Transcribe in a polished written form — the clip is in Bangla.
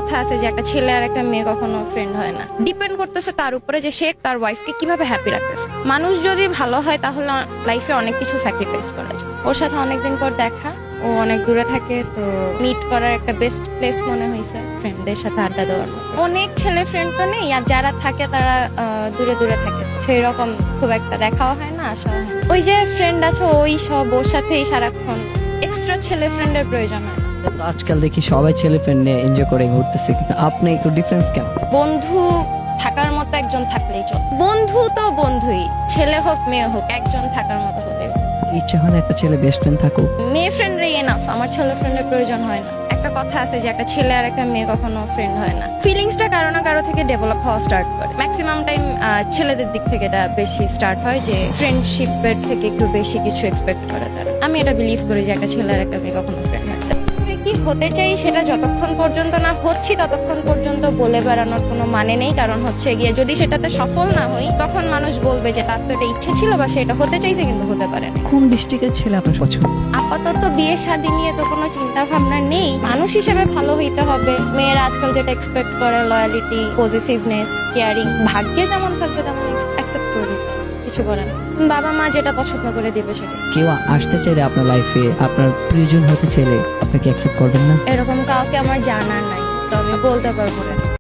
কথা আছে যে একটা ছেলে আর একটা মেয়ে কখনো ফ্রেন্ড হয় না, ডিপেন্ড করতেছে তার উপরে যে সে তার ওয়াইফকে কিভাবে হ্যাপি রাখতেছে। মানুষ যদি ভালো হয় তাহলে লাইফে অনেক কিছু স্যাক্রিফাইস করা যায়। ওর সাথে অনেকদিন পর দেখা, ও অনেক দূরে থাকে, তো মিট করার একটা বেস্ট প্লেস মনে হয়েছে ফ্রেন্ডদের সাথে আড্ডা দেওয়ার মতো। অনেক ছেলে ফ্রেন্ড তো নেই, আর যারা থাকে তারা দূরে দূরে থাকে, সেই রকম খুব একটা দেখাও হয় না, আসাও হয় না। ওই যে ফ্রেন্ড আছে ওই সব ওর সাথেই সারাক্ষণ, এক্সট্রা ছেলে ফ্রেন্ডের প্রয়োজন হয় না। তো আজকাল দেখি সবাই ছেলে ফ্রেন্ড নিয়ে এনজয় করে ঘুরতেছে, কিন্তু আপনি একটু ডিফারেন্স কেন? বন্ধু থাকার মতো একজন থাকলেই চল। বন্ধু তো বন্ধুই, ছেলে হোক মেয়ে হোক, একজন থাকার মতো হলে। ইচ্ছা হয় না একটা ছেলে বেস্ট ফ্রেন্ড থাকুক? মেয়ে ফ্রেন্ডরাই এনাফ, আমার ছেলে ফ্রেন্ডের প্রয়োজন হয় না। একটা কথা আছে যে একটা ছেলে আর একটা মেয়ে কখনো ফ্রেন্ড হয় না। ফিলিংসটা কারো না কারো থেকে ডেভেলপ হওয়া স্টার্ট করে। ম্যাক্সিমাম টাইম ছেলেদের দিক থেকে এটা বেশি স্টার্ট হয়, যে ফ্রেন্ডশিপের থেকে একটু বেশি কিছু এক্সপেক্ট করে তারা। আমি এটা বিলিভ করি যে একটা ছেলে আর একটা মেয়ে কখনো ফ্রেন্ড হয় না। কি হতে চাই সেটা যতক্ষণ পর্যন্ত না হচ্ছি ততক্ষণ পর্যন্ত বলে বেড়ানোর কোনো মানে নেই। কারণ হচ্ছে গিয়ে যদি সেটাতে সফল না হই তখন মানুষ বলবে যে তার তো এটা ইচ্ছে ছিল বা সেটা হতে চাইছে কিন্তু হতে পারে না। কোন ডিস্ট্রিক্টের ছেলে আপনার পছন্দ? আপাতত বিয়ে শাদী নিয়ে তো কোনো চিন্তা ভাবনা নেই। মানুষ হিসেবে ভালো হইতে হবে। মেয়েরা আজকাল যেটা এক্সপেক্ট করে, লয়ালিটি, পজিটিভনেস, কেয়ারিং, ভাগ্যে যেমন থাকবে তেমন অ্যাকসেপ্ট করে নিতে হবে, কিছু করে না। বাবা মা যেটা পছন্দ করে দিবে সেটা। কেউ আসতে চাইলে আপনার লাইফে, আপনার প্রিয়জন হতে চাইলে আপনি কি অ্যাকসেপ্ট করবেন না? এরকম কাউকে আমার জানা নাই, তো আমি বলতে পারবো না।